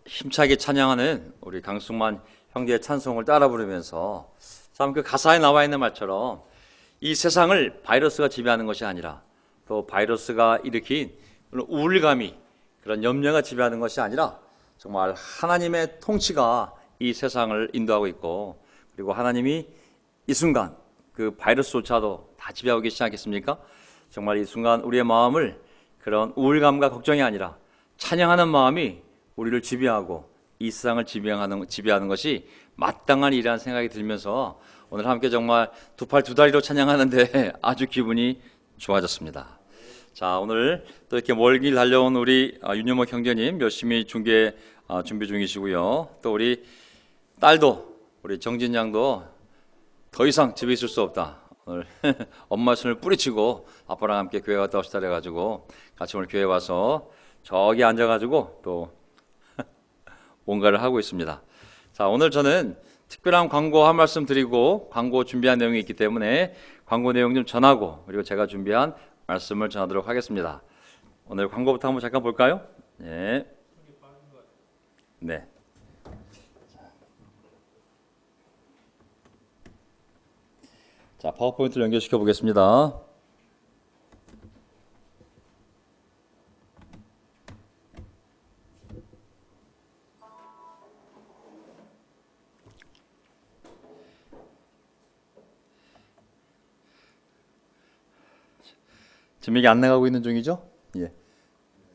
힘차게 찬양하는 우리 강승만 형제의 찬송을 따라 부르면서 참 그 가사에 나와 있는 말처럼 이 세상을 바이러스가 지배하는 것이 아니라 또 바이러스가 일으킨 그런 우울감이 그런 염려가 지배하는 것이 아니라 정말 하나님의 통치가 이 세상을 인도하고 있고, 그리고 하나님이 이 순간 그 바이러스조차도 다 지배하고 계시지 않겠습니까? 정말 이 순간 우리의 마음을 그런 우울감과 걱정이 아니라 찬양하는 마음이 우리를 지배하고 이 세상을 지배하는 것이 마땅한 일이라는 생각이 들면서 오늘 함께 정말 두 팔 두 다리로 찬양하는데 아주 기분이 좋아졌습니다. 자, 오늘 또 이렇게 멀리 달려온 우리 윤여목 형제님 열심히 중계 준비 중이시고요. 또 우리 딸도, 우리 정진 양도 더 이상 집에 있을 수 없다, 오늘 엄마 손을 뿌리치고 아빠랑 함께 교회 갔다 오시다 그래가지고 같이 오늘 교회 와서 저기 앉아가지고 또 뭔가를 하고 있습니다. 자, 오늘 저는 특별한 광고 한 말씀 드리고 광고 준비한 내용이 있기 때문에 광고 내용 좀 전하고 그리고 제가 준비한 말씀을 전하도록 하겠습니다. 오늘 광고부터 한번 잠깐 볼까요? 네. 네. 자, 파워포인트를 연결시켜 보겠습니다. 지금 이게 안 나가고 있는 중이죠? 예.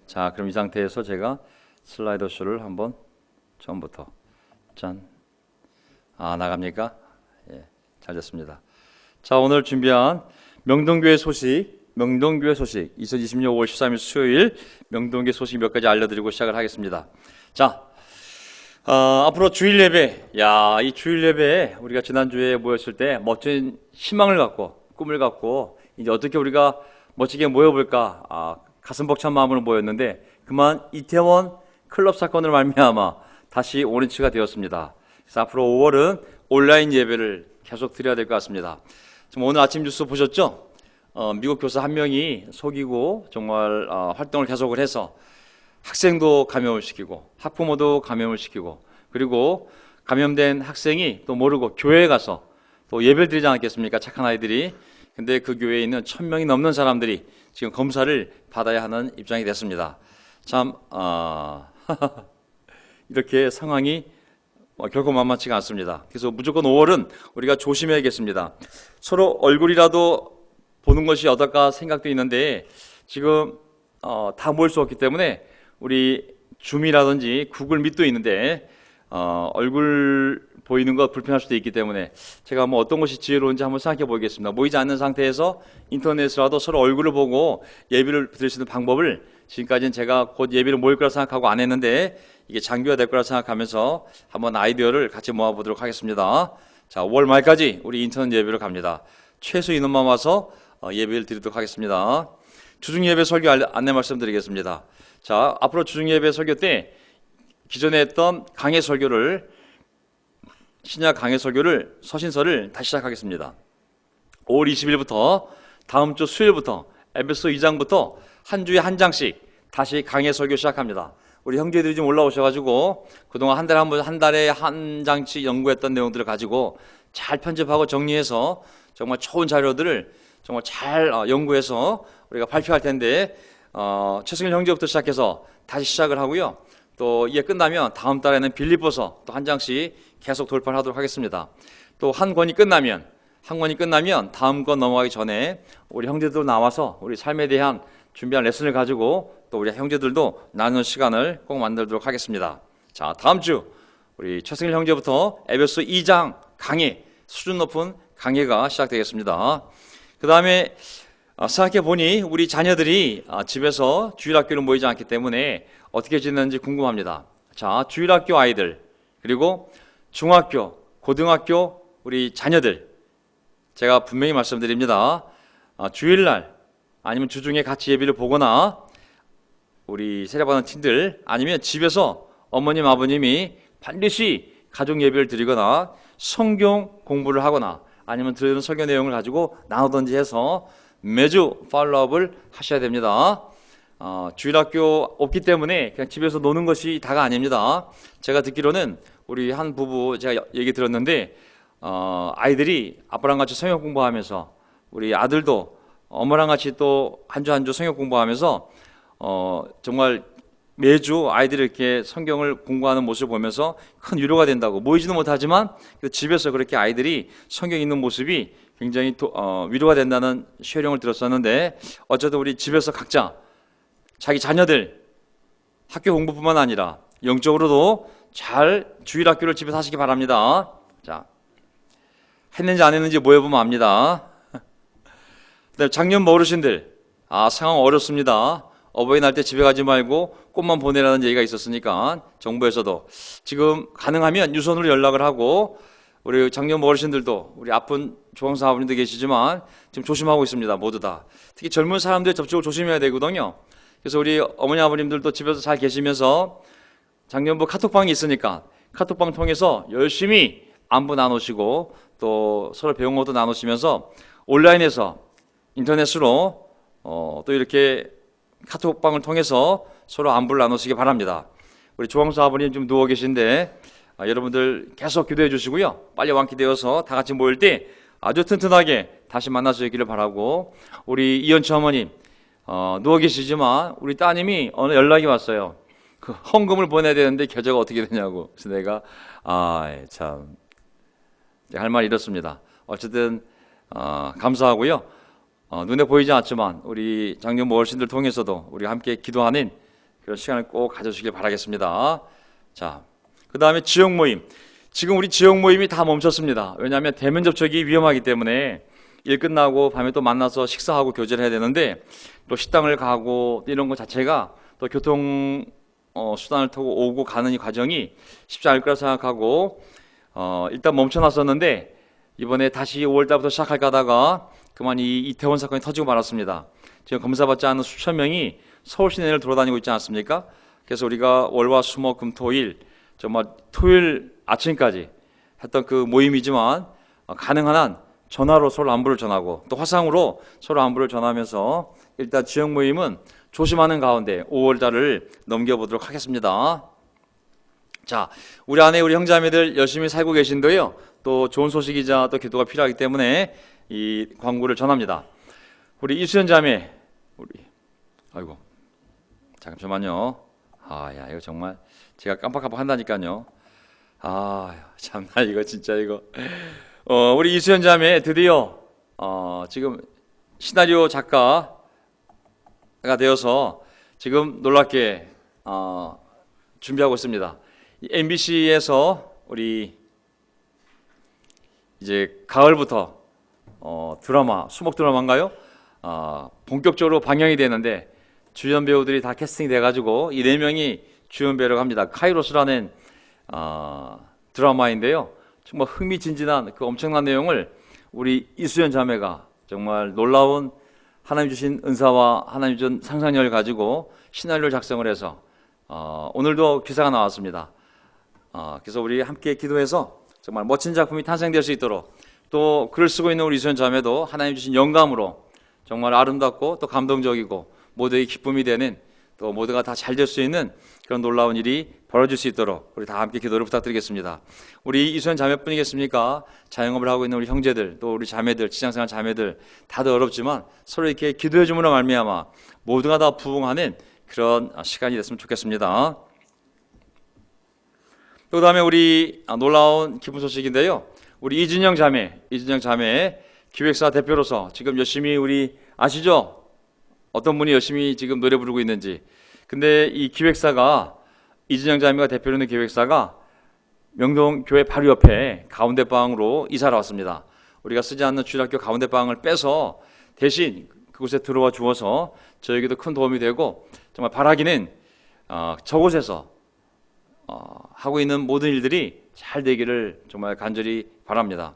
자, 그럼 이 상태에서 제가 슬라이더 쇼를 한번 처음부터 짠. 나갑니까? 예, 잘 됐습니다. 자, 오늘 준비한 명동교회 소식 2020년 5월 13일 수요일 명동교회 소식 몇 가지 알려드리고 시작을 하겠습니다. 자, 앞으로 주일 예배, 이 주일 예배에 우리가 지난주에 모였을 때 멋진 희망을 갖고 꿈을 갖고 이제 어떻게 우리가 멋지게 모여볼까 가슴 벅찬 마음으로 모였는데 그만 이태원 클럽 사건을 말미암아 다시 온리치가 되었습니다. 그래서 앞으로 5월은 온라인 예배를 계속 드려야 될 것 같습니다. 지금 오늘 아침 뉴스 보셨죠? 미국 교사 한 명이 속이고 정말 활동을 계속을 해서 학생도 감염을 시키고 학부모도 감염을 시키고, 그리고 감염된 학생이 또 모르고 교회에 가서 또 예배를 드리지 않겠습니까? 착한 아이들이. 근데 그 교회에 있는 1000명이 넘는 사람들이 지금 검사를 받아야 하는 입장이 됐습니다. 참 이렇게 상황이 결코 만만치가 않습니다. 그래서 무조건 5월은 우리가 조심해야겠습니다. 서로 얼굴이라도 보는 것이 어떨까 생각도 있는데 지금 다 모일 수 없기 때문에 우리 줌이라든지 구글 밋도 있는데 얼굴 보이는 거 불편할 수도 있기 때문에 제가 어떤 것이 지혜로운지 한번 생각해 보겠습니다. 모이지 않는 상태에서 인터넷으로라도 서로 얼굴을 보고 예배를 드릴 수 있는 방법을 지금까지는 제가 곧 예배를 모일 거라 생각하고 안 했는데 이게 장기화 될 거라 생각하면서 한번 아이디어를 같이 모아보도록 하겠습니다. 자, 5월 말까지 우리 인터넷 예배로 갑니다. 최소 인원만 와서 예배를 드리도록 하겠습니다. 주중 예배 설교 안내 말씀드리겠습니다. 자, 앞으로 주중 예배 설교 때 기존에 했던 강해 설교를, 신약 강해 설교를, 서신서를 다시 시작하겠습니다. 5월 20일부터 다음 주 수요일부터 에베소 2장부터 한 주에 한 장씩 다시 강해 설교 시작합니다. 우리 형제들이 좀 올라오셔가지고 그동안 한 달에 한 장씩 연구했던 내용들을 가지고 잘 편집하고 정리해서 정말 좋은 자료들을 정말 잘 연구해서 우리가 발표할 텐데 최승일 형제부터 시작해서 다시 시작을 하고요. 또 이게 끝나면 다음 달에는 빌립보서 또 한 장씩 계속 돌파를 하도록 하겠습니다. 또 한 권이 끝나면 다음 권 넘어가기 전에 우리 형제들 나와서 우리 삶에 대한 준비한 레슨을 가지고 또 우리 형제들도 나누는 시간을 꼭 만들도록 하겠습니다. 자, 다음 주 우리 최승일 형제부터 에베소 2장 강해, 수준 높은 강해가 시작되겠습니다. 그 다음에 생각해 보니 우리 자녀들이 집에서 주일학교를 모이지 않기 때문에 어떻게 지내는지 궁금합니다. 자, 주일학교 아이들, 그리고 중학교, 고등학교 우리 자녀들, 제가 분명히 말씀드립니다. 주일날 아니면 주중에 같이 예배를 보거나 우리 세례받은 팀들, 아니면 집에서 어머님 아버님이 반드시 가족 예배를 드리거나 성경 공부를 하거나 아니면 들은 설교 내용을 가지고 나누든지 해서 매주 팔로우업을 하셔야 됩니다. 주일학교 없기 때문에 그냥 집에서 노는 것이 다가 아닙니다. 제가 듣기로는 우리 한 부부 제가 얘기 들었는데 아이들이 아빠랑 같이 성역 공부하면서 우리 아들도 엄마랑 같이 또 한 주 한 주 성역 공부하면서 정말 매주 아이들이 이렇게 성경을 공부하는 모습을 보면서 큰 위로가 된다고, 모이지는 못하지만 집에서 그렇게 아이들이 성경 읽는 모습이 굉장히 위로가 된다는 쉐어링을 들었었는데, 어쨌든 우리 집에서 각자 자기 자녀들 학교 공부뿐만 아니라 영적으로도 잘 주일학교를 집에서 하시기 바랍니다. 자, 했는지 안 했는지 모여보면 압니다. 작년 어르신들, 상황 어렵습니다. 어버이날 때 집에 가지 말고 꽃만 보내라는 얘기가 있었으니까 정부에서도 지금 가능하면 유선으로 연락을 하고, 우리 작년 어르신들도 우리 아픈 조항사분들도 계시지만 지금 조심하고 있습니다. 모두 다. 특히 젊은 사람들 접촉을 조심해야 되거든요. 그래서 우리 어머니 아버님들도 집에서 잘 계시면서 작년부 카톡방이 있으니까 카톡방 통해서 열심히 안부 나누시고 또 서로 배운 것도 나누시면서 온라인에서 인터넷으로 또 이렇게 카톡방을 통해서 서로 안부를 나누시기 바랍니다. 우리 조항수 아버님 좀 누워 계신데 여러분들 계속 기도해 주시고요. 빨리 완쾌되어서 다 같이 모일 때 아주 튼튼하게 다시 만날 수 있기를 바라고, 우리 이현주 어머님 누워 계시지만 우리 따님이 오늘 연락이 왔어요. 그 헌금을 보내야 되는데 계좌가 어떻게 되냐고. 그래서 내가 참 할 말이 이렇습니다. 어쨌든 감사하고요. 눈에 보이지 않지만 우리 장년부 어르신들 통해서도 우리 함께 기도하는 그런 시간을 꼭 가져주시길 바라겠습니다. 자, 그 다음에 지역 모임. 지금 우리 지역 모임이 다 멈췄습니다. 왜냐하면 대면 접촉이 위험하기 때문에 일 끝나고 밤에 또 만나서 식사하고 교제를 해야 되는데, 또 식당을 가고 이런 것 자체가 또 교통 수단을 타고 오고 가는 이 과정이 쉽지 않을 거라 생각하고 일단 멈춰놨었는데, 이번에 다시 5월달부터 시작할까 하다가 그만 이 이태원 사건이 터지고 말았습니다. 지금 검사받지 않은 수천 명이 서울 시내를 돌아다니고 있지 않습니까? 그래서 우리가 월화 수목 금 토일 정말 토요일 아침까지 했던 그 모임이지만 가능한 한 전화로 서로 안부를 전하고 또 화상으로 서로 안부를 전하면서 일단 지역 모임은 조심하는 가운데 5월달을 넘겨보도록 하겠습니다. 자, 우리 안에 우리 형제자매들 열심히 살고 계신데요. 또 좋은 소식이자 또 기도가 필요하기 때문에 이 광고를 전합니다. 우리 이수연 자매, 아이고 잠시만요. 이거 정말 제가 깜빡깜빡 한다니까요. 참나 이거 진짜 이거. 우리 이수연 자매 드디어 지금 시나리오 작가가 되어서 지금 놀랍게 준비하고 있습니다. MBC에서 우리 이제 가을부터 드라마, 수목 드라마인가요? 본격적으로 방영이 되는데 주연 배우들이 다 캐스팅이 돼가지고 이 4명이 주연 배우라고 합니다. 카이로스라는 드라마인데요. 정말 흥미진진한 그 엄청난 내용을 우리 이수연 자매가 정말 놀라운 하나님 주신 은사와 하나님 주신 상상력을 가지고 시나리오를 작성을 해서 오늘도 기사가 나왔습니다. 그래서 우리 함께 기도해서 정말 멋진 작품이 탄생될 수 있도록, 또 글을 쓰고 있는 우리 이수연 자매도 하나님 주신 영감으로 정말 아름답고 또 감동적이고 모두의 기쁨이 되는, 또 모두가 다 잘 될 수 있는 그런 놀라운 일이 벌어질 수 있도록 우리 다 함께 기도를 부탁드리겠습니다. 우리 이수연 자매뿐이겠습니까? 자영업을 하고 있는 우리 형제들, 또 우리 자매들, 직장생활 자매들 다들 어렵지만 서로 이렇게 기도해 줌으로 말미암아 모두가 다 부흥하는 그런 시간이 됐으면 좋겠습니다. 그 다음에 우리 놀라운 기쁜 소식인데요. 우리 이진영 자매 기획사 대표로서 지금 열심히 우리 아시죠? 어떤 분이 열심히 지금 노래 부르고 있는지. 근데 이 기획사가, 이진영 자매가 대표로 있는 기획사가 명동교회 바로 옆에 가운데방으로 이사를 왔습니다. 우리가 쓰지 않는 주일학교 가운데방을 빼서 대신 그곳에 들어와 주어서 저에게도 큰 도움이 되고, 정말 바라기는 저곳에서 하고 있는 모든 일들이 잘 되기를 정말 간절히 바랍니다.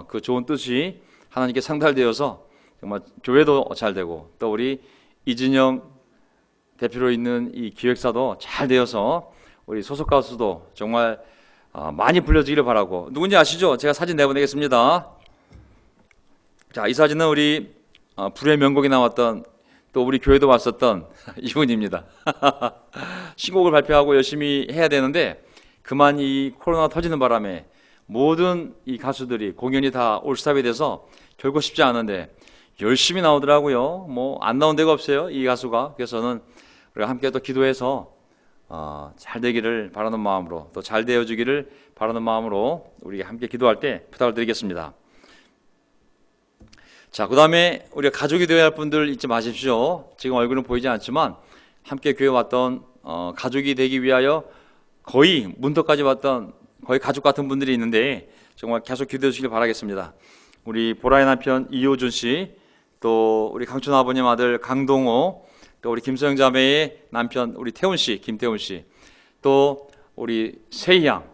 그 좋은 뜻이 하나님께 상달되어서 정말 교회도 잘 되고, 또 우리 이진영 대표로 있는 이 기획사도 잘 되어서 우리 소속 가수도 정말 많이 불려지기를 바라고. 누군지 아시죠? 제가 사진 내보내겠습니다. 자, 이 사진은 우리 불의 명곡이 나왔던 또 우리 교회도 왔었던 이분입니다. 신곡을 발표하고 열심히 해야 되는데 그만 이 코로나가 터지는 바람에 모든 이 가수들이 공연이 다 올스탑이 돼서 결국 쉽지 않은데 열심히 나오더라고요. 뭐 안 나온 데가 없어요, 이 가수가. 그래서 저는 우리가 함께 또 기도해서 잘 되기를 바라는 마음으로, 또 잘 되어주기를 바라는 마음으로 우리 함께 기도할 때 부탁을 드리겠습니다. 자, 그 다음에 우리가 가족이 되어야 할 분들 잊지 마십시오. 지금 얼굴은 보이지 않지만 함께 교회 왔던 가족이 되기 위하여 거의 문턱까지 왔던 거의 가족 같은 분들이 있는데 정말 계속 기도해 주시길 바라겠습니다. 우리 보라의 남편 이효준 씨, 또 우리 강춘 아버님 아들 강동호, 또 우리 김서영 자매의 남편 우리 태훈 씨, 김태훈 씨, 또 우리 세희 양,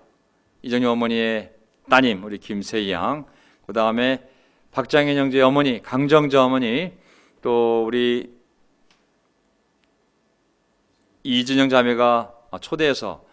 이정희 어머니의 따님 우리 김세희 양, 그 다음에 박장현 형제의 어머니 강정자 어머니, 또 우리 이진영 자매가 초대해서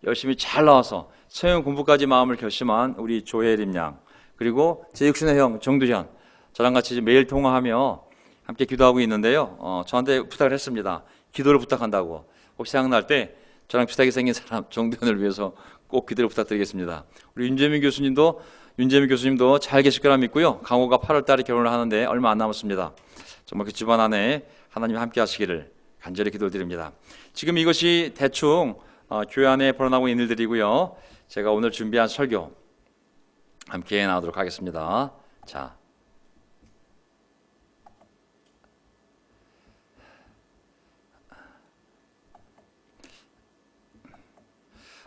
열심히 잘 나와서 서영 공부까지 마음을 결심한 우리 조혜림 양, 그리고 제 육신의 형 정두현, 저랑 같이 매일 통화하며 함께 기도하고 있는데요. 저한테 부탁을 했습니다. 기도를 부탁한다고. 혹시 생각날 때 저랑 비슷하게 생긴 사람 정두현을 위해서 꼭 기도를 부탁드리겠습니다. 우리 윤재민 교수님도 잘 계실 거라 믿고요. 강호가 8월 달에 결혼을 하는데 얼마 안 남았습니다. 정말 그 집안 안에 하나님 함께 하시기를 간절히 기도를 드립니다. 지금 이것이 대충 교회 안에 벌어나고 있는 일들이고요. 제가 오늘 준비한 설교 함께 나오도록 하겠습니다. 자,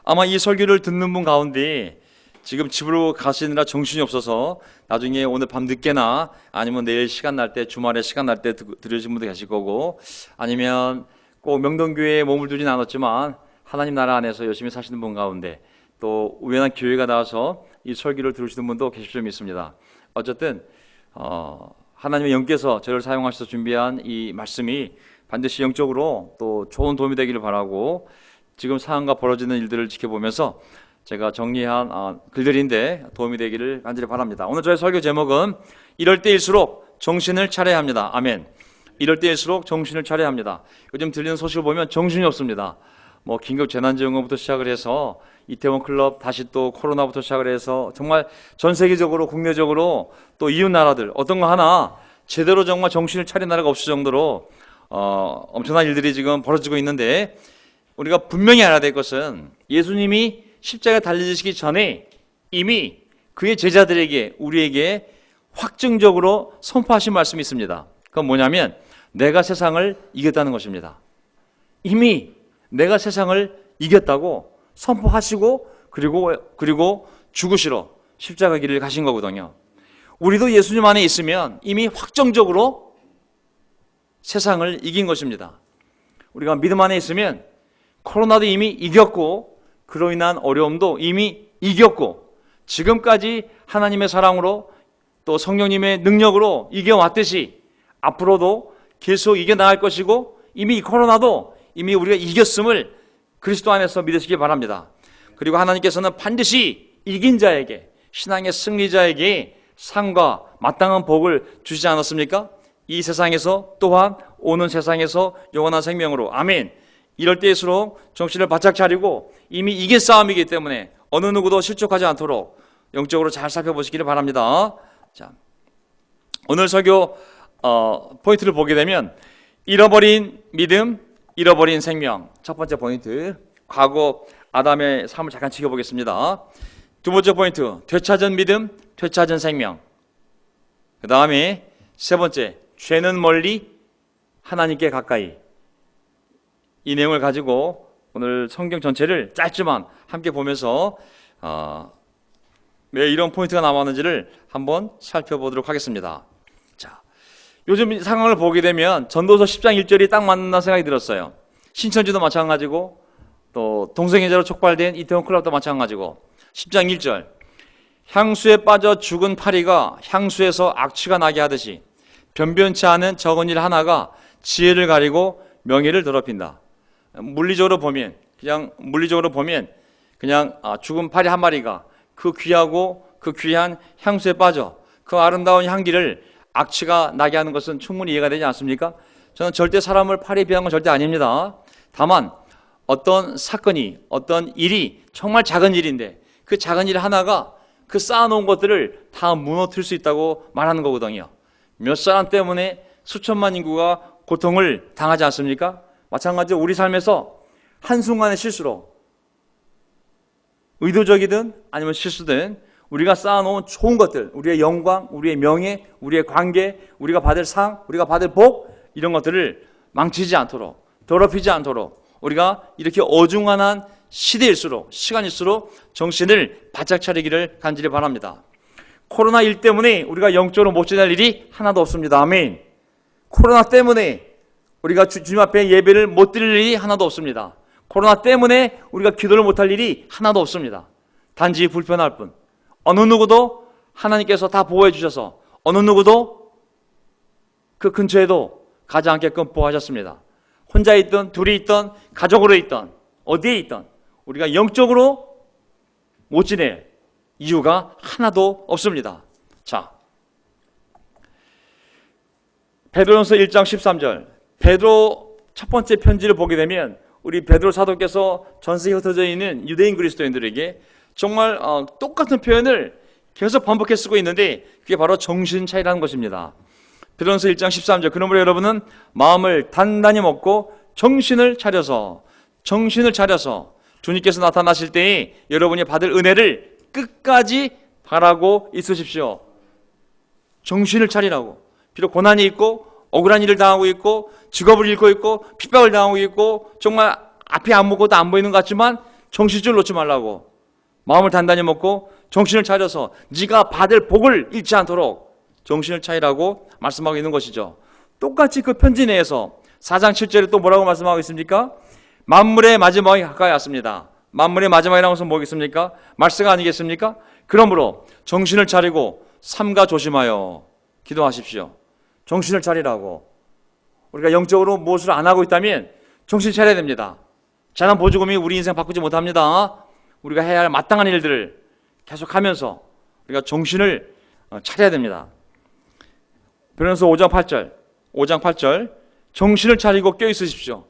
아마 이 설교를 듣는 분 가운데 지금 집으로 가시느라 정신이 없어서 나중에 오늘 밤 늦게나 아니면 내일 시간 날 때, 주말에 시간 날 때 들으신 분도 계실 거고, 아니면 꼭 명동교회에 몸을 두진 않았지만 하나님 나라 안에서 열심히 사시는 분 가운데 또 우연한 기회가 나와서 이 설교를 들으시는 분도 계실 줄 믿습니다. 어쨌든 하나님의 영께서 저를 사용하셔서 준비한 이 말씀이 반드시 영적으로 또 좋은 도움이 되기를 바라고, 지금 상황과 벌어지는 일들을 지켜보면서 제가 정리한 글들인데 도움이 되기를 간절히 바랍니다. 오늘 저의 설교 제목은 이럴 때일수록 정신을 차려야 합니다. 아멘. 이럴 때일수록 정신을 차려야 합니다. 요즘 들리는 소식을 보면 정신이 없습니다. 뭐 긴급 재난지원금부터 시작을 해서 이태원 클럽, 다시 또 코로나부터 시작을 해서 정말 전 세계적으로 국내적으로 또 이웃 나라들 어떤 거 하나 제대로 정말 정신을 차린 나라가 없을 정도로 엄청난 일들이 지금 벌어지고 있는데, 우리가 분명히 알아야 될 것은 예수님이 십자가에 달리시기 전에 이미 그의 제자들에게, 우리에게 확증적으로 선포하신 말씀이 있습니다. 그건 뭐냐면 내가 세상을 이겼다는 것입니다. 이미 내가 세상을 이겼다고 선포하시고 그리고 죽으시러 십자가 길을 가신 거거든요. 우리도 예수님 안에 있으면 이미 확정적으로 세상을 이긴 것입니다. 우리가 믿음 안에 있으면 코로나도 이미 이겼고, 그로 인한 어려움도 이미 이겼고, 지금까지 하나님의 사랑으로 또 성령님의 능력으로 이겨왔듯이 앞으로도 계속 이겨나갈 것이고, 이미 이 코로나도 이미 우리가 이겼음을 그리스도 안에서 믿으시기 바랍니다. 그리고 하나님께서는 반드시 이긴 자에게, 신앙의 승리자에게 상과 마땅한 복을 주시지 않았습니까? 이 세상에서 또한 오는 세상에서 영원한 생명으로. 아멘. 이럴 때일수록 정신을 바짝 차리고 이미 이긴 싸움이기 때문에 어느 누구도 실족하지 않도록 영적으로 잘 살펴보시기를 바랍니다. 자, 오늘 설교 포인트를 보게 되면 잃어버린 믿음, 잃어버린 생명. 첫 번째 포인트, 과거 아담의 삶을 잠깐 지켜보겠습니다. 두 번째 포인트, 되찾은 믿음, 되찾은 생명. 그 다음에 세 번째, 죄는 멀리, 하나님께 가까이. 이 내용을 가지고 오늘 성경 전체를 짧지만 함께 보면서 왜 이런 포인트가 나왔는지를 한번 살펴보도록 하겠습니다. 자, 요즘 상황을 보게 되면 전도서 10장 1절이 딱 맞는다는 생각이 들었어요. 신천지도 마찬가지고 또 동성애자로 촉발된 이태원 클럽도 마찬가지고 10장 1절, 향수에 빠져 죽은 파리가 향수에서 악취가 나게 하듯이 변변치 않은 적은 일 하나가 지혜를 가리고 명예를 더럽힌다. 물리적으로 보면 그냥 죽은 파리 한 마리가 그 귀하고 그 귀한 향수에 빠져 그 아름다운 향기를 악취가 나게 하는 것은 충분히 이해가 되지 않습니까? 저는 절대 사람을 팔에 비한 건 절대 아닙니다. 다만 어떤 사건이, 어떤 일이 정말 작은 일인데 그 작은 일 하나가 그 쌓아놓은 것들을 다 무너뜨릴 수 있다고 말하는 거거든요. 몇 사람 때문에 수천만 인구가 고통을 당하지 않습니까? 마찬가지로 우리 삶에서 한순간의 실수로, 의도적이든 아니면 실수든 우리가 쌓아놓은 좋은 것들, 우리의 영광, 우리의 명예, 우리의 관계, 우리가 받을 상, 우리가 받을 복, 이런 것들을 망치지 않도록, 더럽히지 않도록 우리가 이렇게 어중간한 시대일수록, 시간일수록 정신을 바짝 차리기를 간절히 바랍니다. 코로나1 때문에 우리가 영적으로 못 지낼 일이 하나도 없습니다. 아멘. 코로나 때문에 우리가 주님 앞에 예배를 못 드릴 일이 하나도 없습니다. 코로나 때문에 우리가 기도를 못할 일이 하나도 없습니다. 단지 불편할 뿐. 어느 누구도 하나님께서 다 보호해 주셔서 어느 누구도 그 근처에도 가지 않게끔 보호하셨습니다. 혼자 있든 둘이 있든 가족으로 있든 어디에 있든 우리가 영적으로 못 지낼 이유가 하나도 없습니다. 자, 베드로전서 1장 13절, 베드로 첫 번째 편지를 보게 되면 우리 베드로 사도께서 전 세계에 흩어져 있는 유대인 그리스도인들에게 정말 똑같은 표현을 계속 반복해 쓰고 있는데 그게 바로 정신 차리라는 것입니다. 베드로전서 1장 13절, 그러므로 여러분은 마음을 단단히 먹고 정신을 차려서 주님께서 나타나실 때에 여러분이 받을 은혜를 끝까지 바라고 있으십시오. 정신을 차리라고. 비록 고난이 있고 억울한 일을 당하고 있고 직업을 잃고 있고 핍박을 당하고 있고 정말 앞이 아무것도 안 보이는 것 같지만 정신줄 놓지 말라고. 마음을 단단히 먹고 정신을 차려서 네가 받을 복을 잃지 않도록 정신을 차리라고 말씀하고 있는 것이죠. 똑같이 그 편지 내에서 4장 7절에 또 뭐라고 말씀하고 있습니까? 만물의 마지막이 가까이 왔습니다. 만물의 마지막이라는 것은 뭐겠습니까? 말세가 아니겠습니까? 그러므로 정신을 차리고 삼가 조심하여 기도하십시오. 정신을 차리라고. 우리가 영적으로 무엇을 안 하고 있다면 정신 차려야 됩니다. 재난 보조금이 우리 인생 바꾸지 못합니다. 우리가 해야 할 마땅한 일들을 계속하면서 우리가 정신을 차려야 됩니다. 베드로전서 5장 8절 정신을 차리고 껴있으십시오.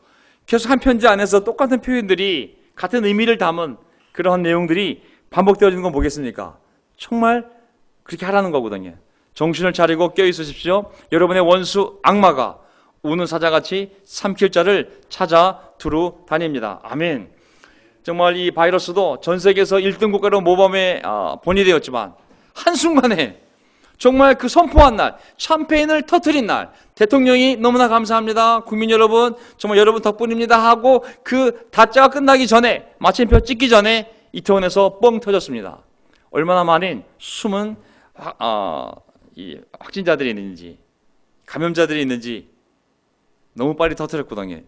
계속 한 편지 안에서 똑같은 표현들이 같은 의미를 담은 그러한 내용들이 반복되어지는 건 뭐겠습니까? 정말 그렇게 하라는 거거든요. 정신을 차리고 껴있으십시오. 여러분의 원수 악마가 우는 사자같이 삼킬 자를 찾아 두루 다닙니다. 아멘. 정말 이 바이러스도 전 세계에서 1등 국가로 모범에 번이되었지만 한순간에 정말 그 선포한 날, 샴페인을 터뜨린 날, 대통령이 너무나 감사합니다. 국민 여러분, 정말 여러분 덕분입니다 하고 그 다짜가 끝나기 전에, 마침표 찍기 전에 이태원에서 뻥 터졌습니다. 얼마나 많은 숨은 이 확진자들이 있는지, 감염자들이 있는지 너무 빨리 터뜨렸거든요.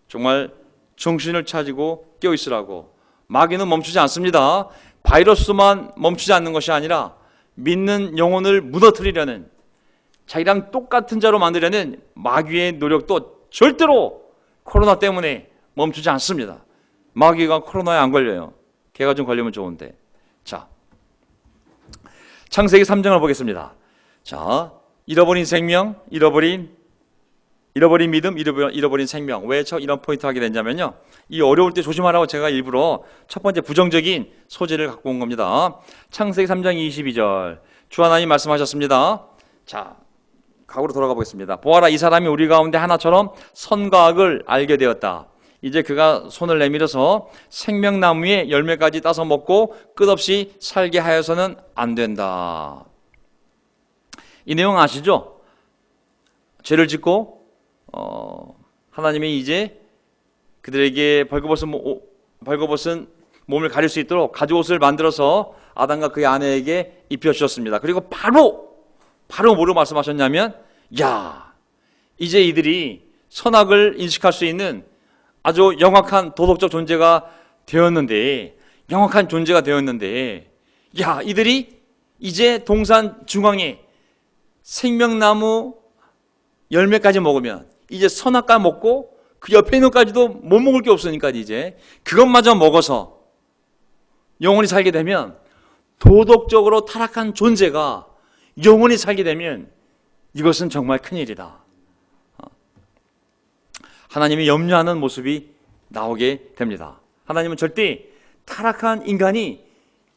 정말 정신을 차리고 깨어있으라고. 마귀는 멈추지 않습니다. 바이러스만 멈추지 않는 것이 아니라 믿는 영혼을 무너뜨리려는, 자기랑 똑같은 자로 만들려는 마귀의 노력도 절대로 코로나 때문에 멈추지 않습니다. 마귀가 코로나에 안 걸려요. 걔가 좀 걸리면 좋은데. 자, 창세기 3장을 보겠습니다. 자, 잃어버린 생명, 잃어버린 믿음, 잃어버린 생명. 왜 이런 포인트 하게 됐냐면요, 이 어려울 때 조심하라고 제가 일부러 첫 번째 부정적인 소재를 갖고 온 겁니다. 창세기 3장 22절, 주 하나님 말씀하셨습니다. 자, 과거로 돌아가 보겠습니다. 보아라, 이 사람이 우리 가운데 하나처럼 선과 악을 알게 되었다. 이제 그가 손을 내밀어서 생명나무의 열매까지 따서 먹고 끝없이 살게 하여서는 안 된다. 이 내용 아시죠? 죄를 짓고 하나님이 이제 그들에게 벌거벗은 몸을 가릴 수 있도록 가죽옷을 만들어서 아담과 그의 아내에게 입혀주셨습니다. 그리고 바로 뭐로 말씀하셨냐면, 야, 이제 이들이 선악을 인식할 수 있는 아주 영악한 도덕적 존재가 되었는데, 야, 이들이 이제 동산 중앙에 생명나무 열매까지 먹으면 이제 선악과 먹고 그 옆에 있는 것까지도 못 먹을 게 없으니까 이제 그것마저 먹어서 영원히 살게 되면, 도덕적으로 타락한 존재가 영원히 살게 되면 이것은 정말 큰일이다. 하나님이 염려하는 모습이 나오게 됩니다. 하나님은 절대 타락한 인간이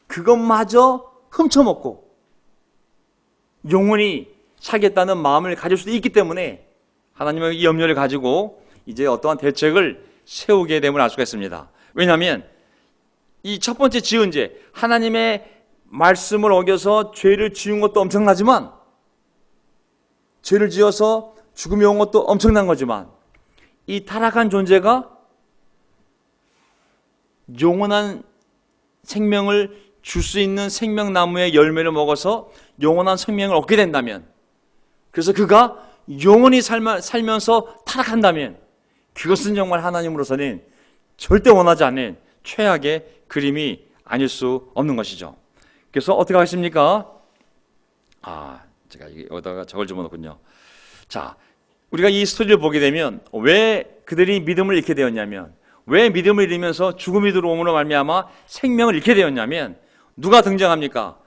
그것마저 훔쳐먹고 영원히 살겠다는 마음을 가질 수도 있기 때문에 하나님은 이 염려를 가지고 이제 어떠한 대책을 세우게 됨을 알 수가 있습니다. 왜냐하면 이 첫 번째 지은 죄, 하나님의 말씀을 어겨서 죄를 지은 것도 엄청나지만, 죄를 지어서 죽음이 온 것도 엄청난 거지만, 이 타락한 존재가 영원한 생명을 줄 수 있는 생명나무의 열매를 먹어서 영원한 생명을 얻게 된다면, 그래서 그가 영원히 살면서 타락한다면, 그것은 정말 하나님으로서는 절대 원하지 않는 최악의 그림이 아닐 수 없는 것이죠. 그래서 어떻게 하겠습니까? 제가 여기다가 저걸 집어넣군요. 자, 우리가 이 스토리를 보게 되면 왜 그들이 믿음을 잃게 되었냐면, 왜 믿음을 잃으면서 죽음이 들어옴으로 말미암아 생명을 잃게 되었냐면, 누가 등장합니까?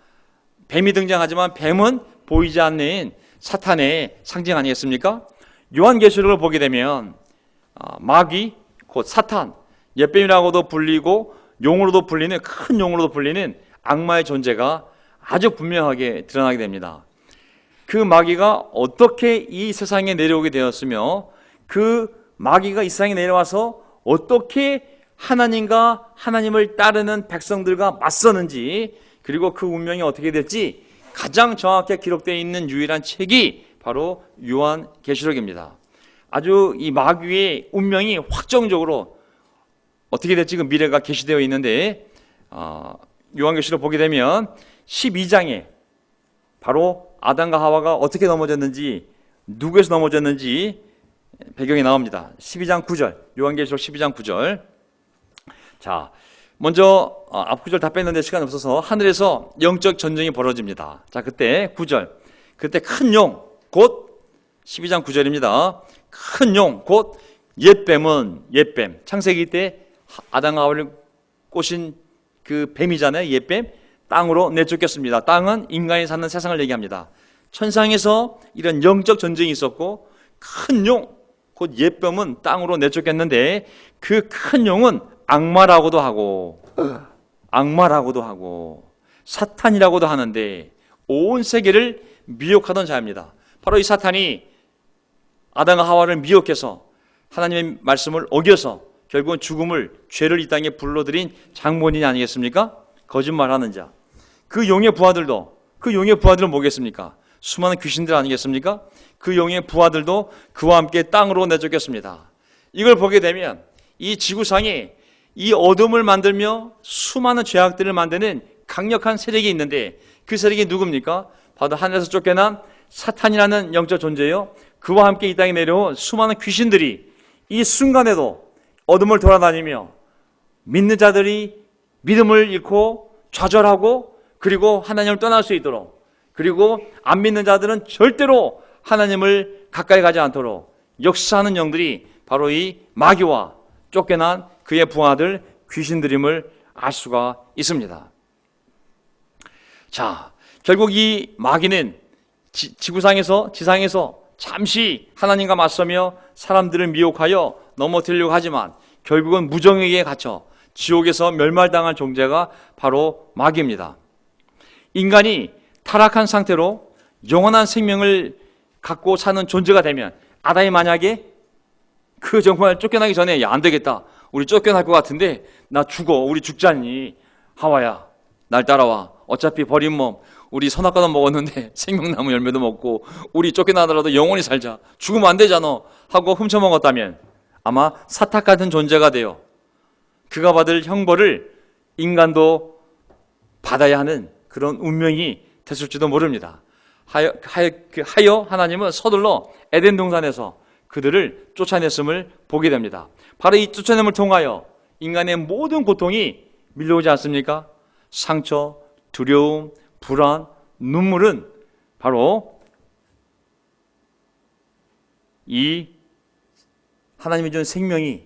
뱀이 등장하지만 뱀은 보이지 않는 사탄의 상징 아니겠습니까? 요한계시록을 보게 되면 마귀, 곧 사탄, 옛뱀이라고도 불리고 용으로도 불리는, 큰 용으로도 불리는 악마의 존재가 아주 분명하게 드러나게 됩니다. 그 마귀가 어떻게 이 세상에 내려오게 되었으며, 그 마귀가 이 세상에 내려와서 어떻게 하나님과 하나님을 따르는 백성들과 맞서는지, 그리고 그 운명이 어떻게 될지 가장 정확하게 기록되어 있는 유일한 책이 바로 요한계시록입니다. 아주 이 마귀의 운명이 확정적으로 어떻게 될지 그 미래가 계시되어 있는데, 요한계시록 보게 되면 12장에 바로 아담과 하와가 어떻게 넘어졌는지, 누구에서 넘어졌는지 배경이 나옵니다. 12장 9절, 요한계시록 12장 9절. 자, 먼저 앞 구절 다 뺐는데 시간이 없어서 하늘에서 영적 전쟁이 벌어집니다. 자, 그때 9절, 그때 큰 용, 곧 12장 9절입니다. 큰 용, 곧 옛뱀은, 옛뱀, 창세기 때 아담과 하와를 꼬신 그 뱀이잖아요. 옛뱀, 땅으로 내쫓겼습니다. 땅은 인간이 사는 세상을 얘기합니다. 천상에서 이런 영적 전쟁이 있었고, 큰 용, 곧 옛뱀은 땅으로 내쫓겼는데, 그 큰 용은 악마라고도 하고 사탄이라고도 하는데, 온 세계를 미혹하던 자입니다. 바로 이 사탄이 아담과 하와를 미혹해서 하나님의 말씀을 어겨서 결국은 죽음을, 죄를 이 땅에 불러들인 장본인이 아니겠습니까? 거짓말하는 자. 그 용의 부하들은 뭐겠습니까? 수많은 귀신들 아니겠습니까? 그 용의 부하들도 그와 함께 땅으로 내쫓겼습니다. 이걸 보게 되면 이 지구상에 이 어둠을 만들며 수많은 죄악들을 만드는 강력한 세력이 있는데, 그 세력이 누굽니까? 바로 하늘에서 쫓겨난 사탄이라는 영적 존재요, 그와 함께 이 땅에 내려온 수많은 귀신들이 이 순간에도 어둠을 돌아다니며 믿는 자들이 믿음을 잃고 좌절하고, 그리고 하나님을 떠날 수 있도록, 그리고 안 믿는 자들은 절대로 하나님을 가까이 가지 않도록 역사하는 영들이 바로 이 마귀와 쫓겨난 그의 부하들 귀신들임을 알 수가 있습니다. 자, 결국 이 마귀는 지상에서 잠시 하나님과 맞서며 사람들을 미혹하여 넘어뜨리려고 하지만 결국은 무정에게 갇혀 지옥에서 멸망당할 존재가 바로 마귀입니다. 인간이 타락한 상태로 영원한 생명을 갖고 사는 존재가 되면, 아담이 만약에 그 정말 쫓겨나기 전에 야, 안 되겠다, 우리 쫓겨날 것 같은데 나 죽어, 우리 죽자니, 하와야 날 따라와, 어차피 버린 몸, 우리 선악과도 먹었는데 생명나무 열매도 먹고 우리 쫓겨나더라도 영원히 살자, 죽으면 안 되잖아 하고 훔쳐먹었다면 아마 사탄 같은 존재가 되어 그가 받을 형벌을 인간도 받아야 하는 그런 운명이 됐을지도 모릅니다. 하여 하나님은 서둘러 에덴 동산에서 그들을 쫓아냈음을 보게 됩니다. 바로 이 쫓아냄을 통하여 인간의 모든 고통이 밀려오지 않습니까? 상처, 두려움, 불안, 눈물은 바로 이 하나님이 준 생명이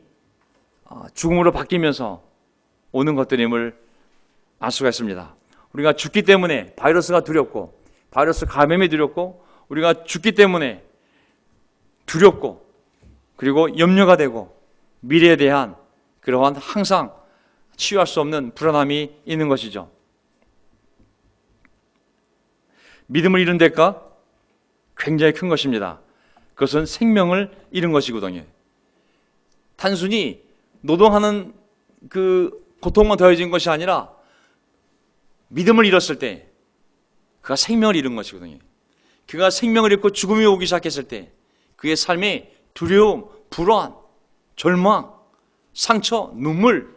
죽음으로 바뀌면서 오는 것들임을 알 수가 있습니다. 우리가 죽기 때문에 바이러스가 두렵고, 바이러스 감염이 두렵고, 우리가 죽기 때문에 두렵고, 그리고 염려가 되고 미래에 대한 그러한 항상 치유할 수 없는 불안함이 있는 것이죠. 믿음을 잃은 대가 굉장히 큰 것입니다. 그것은 생명을 잃은 것이거든요. 단순히 노동하는 그 고통만 더해진 것이 아니라 믿음을 잃었을 때 그가 생명을 잃은 것이거든요. 그가 생명을 잃고 죽음이 오기 시작했을 때 그의 삶에 두려움, 불안, 절망, 상처, 눈물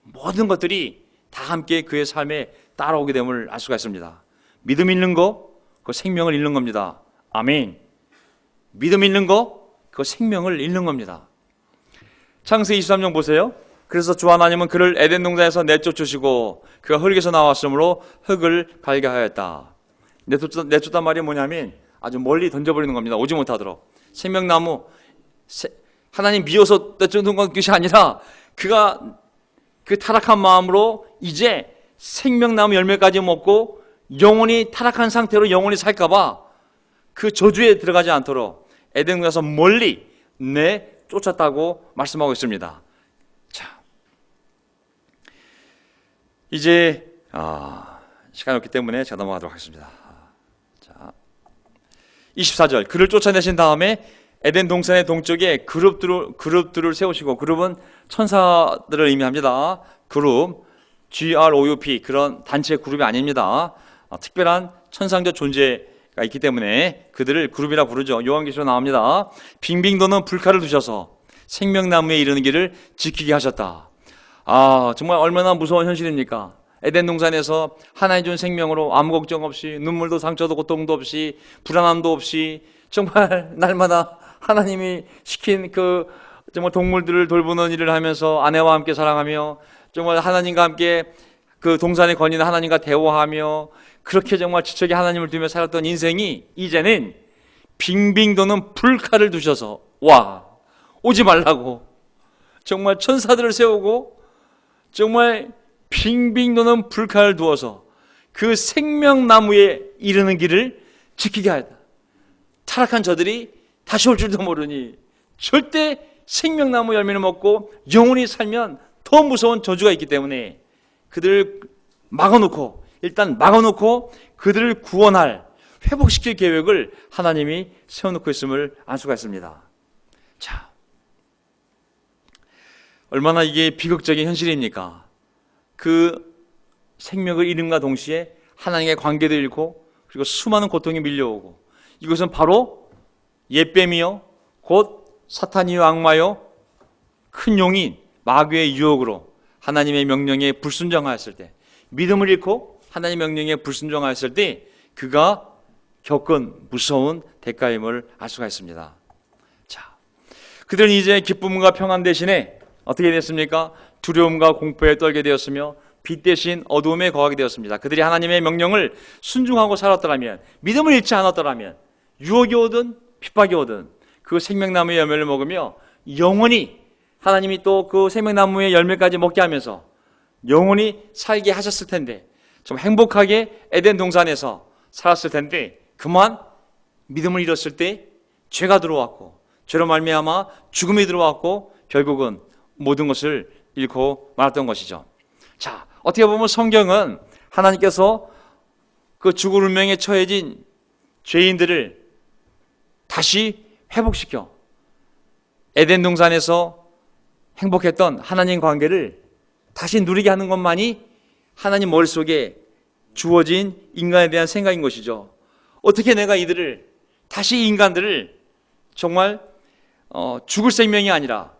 모든 것들이 다 함께 그의 삶에 따라오게 됨을 알 수가 있습니다. 믿음 잃는 거, 그 생명을 잃는 겁니다. 아멘. 믿음 잃는 거, 그 생명을 잃는 겁니다. 창세기 23장 보세요. 그래서 주 하나님은 그를 에덴 동산에서 내쫓으시고 그가 흙에서 나왔으므로 흙을 갈게 하였다. 내쫓단 말이 뭐냐면 아주 멀리 던져버리는 겁니다. 오지 못하도록. 생명나무, 하나님 미워서 내쫓는 것이 아니라 그가 그 타락한 마음으로 이제 생명나무 열매까지 먹고 영원히 타락한 상태로 영원히 살까봐 그 저주에 들어가지 않도록 에덴 동산에서 멀리 내쫓았다고 말씀하고 있습니다. 자, 이제 시간이 없기 때문에 제가 넘어가도록 하겠습니다. 자, 24절 그를 쫓아내신 다음에 에덴 동산의 동쪽에 그룹들을 세우시고, 그룹은 천사들을 의미합니다. 그룹, GROUP, 그런 단체 그룹이 아닙니다. 특별한 천상적 존재가 있기 때문에 그들을 그룹이라 부르죠. 요한계시로 나옵니다. 빙빙 도는 불칼을 두셔서 생명나무에 이르는 길을 지키게 하셨다. 정말 얼마나 무서운 현실입니까? 에덴 동산에서 하나님 준 생명으로 아무 걱정 없이, 눈물도 상처도 고통도 없이, 불안함도 없이, 정말 날마다 하나님이 시킨 그 정말 동물들을 돌보는 일을 하면서 아내와 함께 사랑하며, 정말 하나님과 함께 그 동산에 거니는 하나님과 대화하며, 그렇게 정말 지척에 하나님을 두며 살았던 인생이 이제는 빙빙 도는 불칼을 두셔서 오지 말라고 정말 천사들을 세우고 정말 빙빙 도는 불칼을 두어서 그 생명나무에 이르는 길을 지키게 하였다. 타락한 저들이 다시 올 줄도 모르니 절대 생명나무 열매를 먹고 영원히 살면 더 무서운 저주가 있기 때문에 그들을 막아놓고 그들을 구원할, 회복시킬 계획을 하나님이 세워놓고 있음을 알 수가 있습니다. 자, 얼마나 이게 비극적인 현실입니까? 그 생명을 잃음과 동시에 하나님의 관계도 잃고, 그리고 수많은 고통이 밀려오고, 이것은 바로 옛뱀이요 곧 사탄이요 악마요 큰 용인 마귀의 유혹으로 하나님의 명령에 불순종하였을 때, 믿음을 잃고 하나님의 명령에 불순종하였을 때 그가 겪은 무서운 대가임을 알 수가 있습니다. 자, 그들은 이제 기쁨과 평안 대신에 어떻게 됐습니까? 두려움과 공포에 떨게 되었으며 빛 대신 어두움에 거하게 되었습니다. 그들이 하나님의 명령을 순종하고 살았더라면, 믿음을 잃지 않았더라면, 유혹이 오든 핍박이 오든 그 생명나무의 열매를 먹으며 영원히 하나님이 또 그 생명나무의 열매까지 먹게 하면서 영원히 살게 하셨을 텐데, 좀 행복하게 에덴 동산에서 살았을 텐데, 그만 믿음을 잃었을 때 죄가 들어왔고, 죄로 말미암아 죽음이 들어왔고, 결국은 모든 것을 잃고 말았던 것이죠. 자, 어떻게 보면 성경은 하나님께서 그 죽을 운명에 처해진 죄인들을 다시 회복시켜 에덴 동산에서 행복했던 하나님 관계를 다시 누리게 하는 것만이 하나님 머릿속에 주어진 인간에 대한 생각인 것이죠. 어떻게 내가 이들을 다시, 인간들을 정말 죽을 생명이 아니라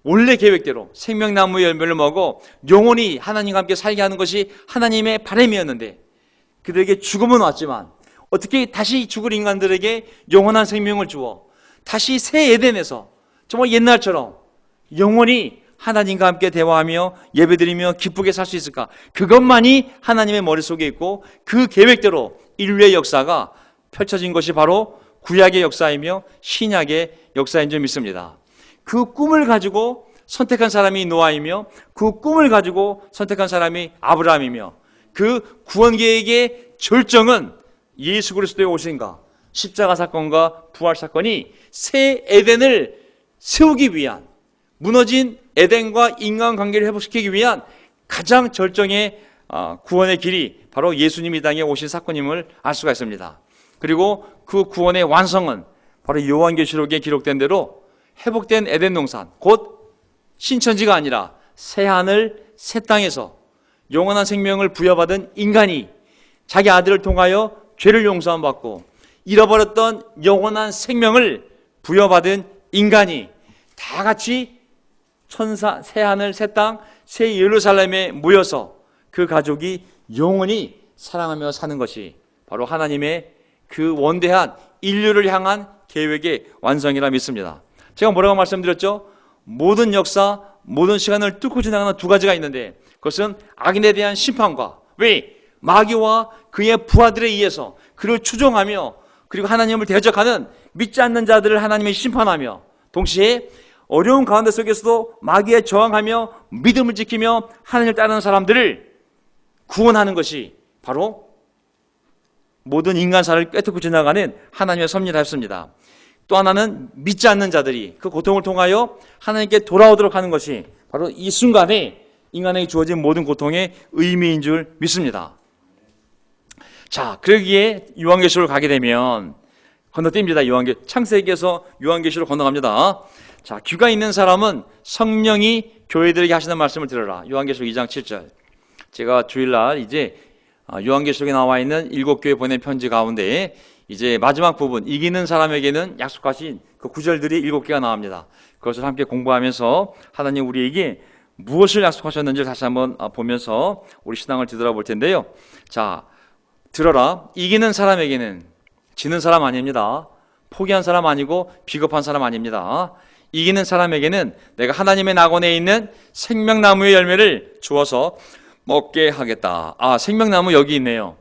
원래 계획대로 생명나무의 열매를 먹어 영원히 하나님과 함께 살게 하는 것이 하나님의 바람이었는데, 그들에게 죽음은 왔지만 어떻게 다시 죽을 인간들에게 영원한 생명을 주어 다시 새 에덴에서 정말 옛날처럼 영원히 하나님과 함께 대화하며 예배드리며 기쁘게 살 수 있을까? 그것만이 하나님의 머릿속에 있고 그 계획대로 인류의 역사가 펼쳐진 것이 바로 구약의 역사이며 신약의 역사인 줄 믿습니다. 그 꿈을 가지고 선택한 사람이 노아이며, 그 꿈을 가지고 선택한 사람이 아브라함이며, 그 구원 계획의 절정은 예수 그리스도의 오신과 십자가 사건과 부활 사건이 새 에덴을 세우기 위한, 무너진 에덴과 인간관계를 회복시키기 위한 가장 절정의 구원의 길이 바로 예수님이 이 땅에 오신 사건임을 알 수가 있습니다. 그리고 그 구원의 완성은 바로 요한계시록에 기록된 대로 회복된 에덴 동산, 곧 신천지가 아니라 새하늘 새 땅에서 영원한 생명을 부여받은 인간이 자기 아들을 통하여 죄를 용서함 받고 잃어버렸던 영원한 생명을 부여받은 인간이 다 같이 천사, 새하늘, 새 땅, 새 예루살렘에 모여서 그 가족이 영원히 사랑하며 사는 것이 바로 하나님의 그 원대한 인류를 향한 계획의 완성이라 믿습니다. 제가 뭐라고 말씀드렸죠? 모든 역사, 모든 시간을 뚫고 지나가는 두 가지가 있는데 그것은 악인에 대한 심판과, 왜? 마귀와 그의 부하들에 의해서 그를 추종하며 그리고 하나님을 대적하는 믿지 않는 자들을 하나님이 심판하며, 동시에 어려운 가운데 속에서도 마귀에 저항하며 믿음을 지키며 하나님을 따르는 사람들을 구원하는 것이 바로 모든 인간사를 꿰뚫고 지나가는 하나님의 섭리였습니다. 또 하나는 믿지 않는 자들이 그 고통을 통하여 하나님께 돌아오도록 하는 것이 바로 이 순간에 인간에게 주어진 모든 고통의 의미인 줄 믿습니다. 자, 그러기에 요한계시록을 가게 되면 건너뜁니다. 창세기에서 요한계시록 건너갑니다. 자, 귀가 있는 사람은 성령이 교회들에게 하시는 말씀을 들어라. 요한계시록 2장 7절. 제가 주일날 이제 요한계시록에 나와 있는 7교회 보낸 편지 가운데 이제 마지막 부분, 이기는 사람에게는 약속하신 그 구절들이 7개가 나옵니다. 그것을 함께 공부하면서 하나님 우리에게 무엇을 약속하셨는지를 다시 한번 보면서 우리 신앙을 뒤돌아볼 텐데요. 자, 들어라. 이기는 사람에게는, 지는 사람 아닙니다. 포기한 사람 아니고 비겁한 사람 아닙니다. 이기는 사람에게는 내가 하나님의 낙원에 있는 생명나무의 열매를 주어서 먹게 하겠다. 생명나무 여기 있네요.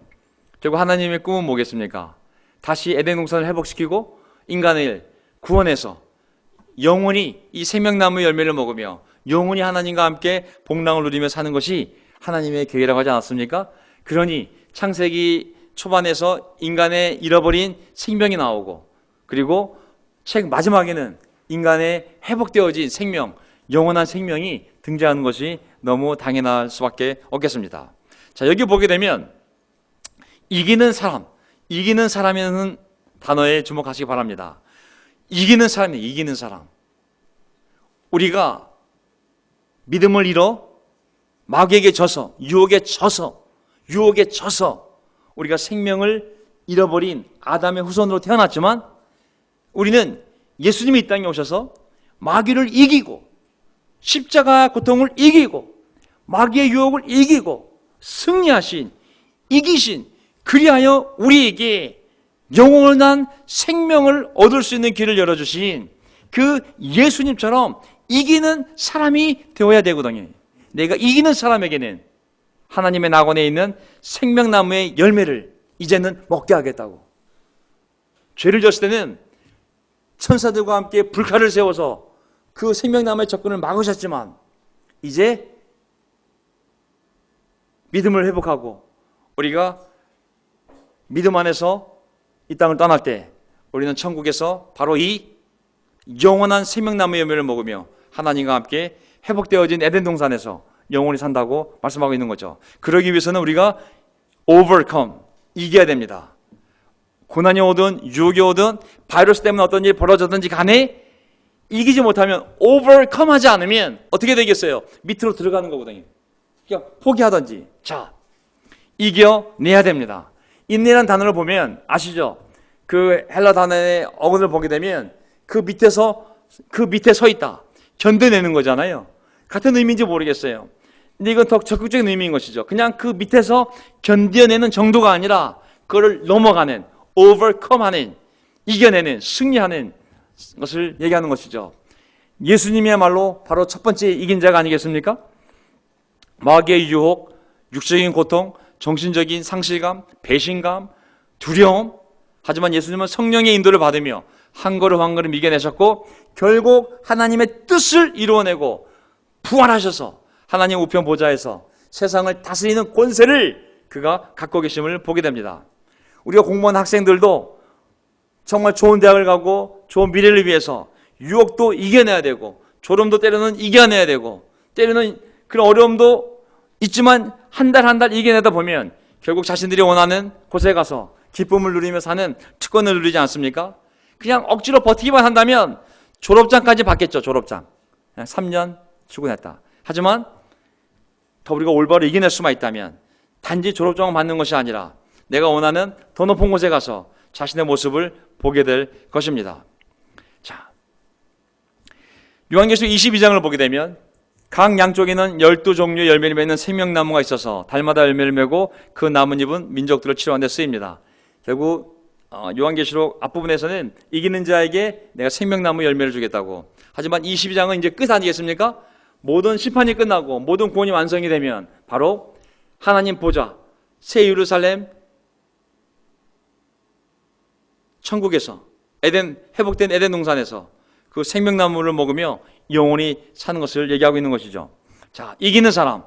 결국 하나님의 꿈은 뭐겠습니까? 다시 에덴 동산을 회복시키고 인간을 구원해서 영원히 이 생명나무의 열매를 먹으며 영원히 하나님과 함께 복락을 누리며 사는 것이 하나님의 계획이라고 하지 않았습니까? 그러니 창세기 초반에서 인간의 잃어버린 생명이 나오고, 그리고 책 마지막에는 인간의 회복되어진 생명, 영원한 생명이 등장하는 것이 너무 당연할 수밖에 없겠습니다. 자, 여기 보게 되면 이기는 사람이라는 단어에 주목하시기 바랍니다. 이기는 사람이에요. 이기는 사람. 우리가 믿음을 잃어 마귀에게 져서, 유혹에 져서 우리가 생명을 잃어버린 아담의 후손으로 태어났지만, 우리는 예수님이 이 땅에 오셔서 마귀를 이기고 십자가 고통을 이기고 마귀의 유혹을 이기고 승리하신, 이기신, 그리하여 우리에게 영원한 생명을 얻을 수 있는 길을 열어주신 그 예수님처럼 이기는 사람이 되어야 되거든요. 내가 이기는 사람에게는 하나님의 낙원에 있는 생명나무의 열매를 이제는 먹게 하겠다고. 죄를 졌을 때는 천사들과 함께 불칼을 세워서 그 생명나무의 접근을 막으셨지만, 이제 믿음을 회복하고 우리가 믿음 안에서 이 땅을 떠날 때 우리는 천국에서 바로 이 영원한 생명나무의 열매를 먹으며 하나님과 함께 회복되어진 에덴 동산에서 영원히 산다고 말씀하고 있는 거죠. 그러기 위해서는 우리가 overcome, 이겨야 됩니다. 고난이 오든 유혹이 오든 바이러스 때문에 어떤 일이 벌어졌든지 간에 이기지 못하면, overcome 하지 않으면 어떻게 되겠어요? 밑으로 들어가는 거거든요. 그러니까 포기하든지, 자, 이겨내야 됩니다. 인내라는 단어를 보면 아시죠? 그 헬라 단어의 어근을 보게 되면 그 밑에 서 있다, 견뎌내는 거잖아요. 같은 의미인지 모르겠어요. 근데 이건 더 적극적인 의미인 것이죠. 그냥 그 밑에서 견뎌내는 정도가 아니라 그걸 넘어가는, overcome하는, 이겨내는, 승리하는 것을 얘기하는 것이죠. 예수님이야말로 바로 첫 번째 이긴 자가 아니겠습니까? 마귀의 유혹, 육적인 고통, 정신적인 상실감, 배신감, 두려움. 하지만 예수님은 성령의 인도를 받으며 한 걸음 한 걸음 이겨내셨고, 결국 하나님의 뜻을 이루어내고 부활하셔서 하나님 우편 보좌에서 세상을 다스리는 권세를 그가 갖고 계심을 보게 됩니다. 우리가 공무원 학생들도 정말 좋은 대학을 가고 좋은 미래를 위해서 유혹도 이겨내야 되고, 졸음도 때로는 이겨내야 되고, 때로는 그런 어려움도 있지만 한 달 한 달 이겨내다 보면 결국 자신들이 원하는 곳에 가서 기쁨을 누리며 사는 특권을 누리지 않습니까? 그냥 억지로 버티기만 한다면 졸업장까지 받겠죠. 졸업장. 3년 수고했다. 하지만 더 우리가 올바로 이겨낼 수만 있다면 단지 졸업장을 받는 것이 아니라 내가 원하는 더 높은 곳에 가서 자신의 모습을 보게 될 것입니다. 자, 요한계시록 22장을 보게 되면 각 양쪽에는 12종류의 열매를 맺는 생명나무가 있어서 달마다 열매를 메고 그 나뭇잎은 민족들을 치료하는 데 쓰입니다. 결국 요한계시록 앞부분에서는 이기는 자에게 내가 생명나무 열매를 주겠다고. 하지만 22장은 이제 끝 아니겠습니까? 모든 심판이 끝나고 모든 구원이 완성이 되면 바로 하나님 보좌, 새 예루살렘, 천국에서 회복된 에덴 동산에서 그 생명나무를 먹으며 영원히 사는 것을 얘기하고 있는 것이죠. 자, 이기는 사람.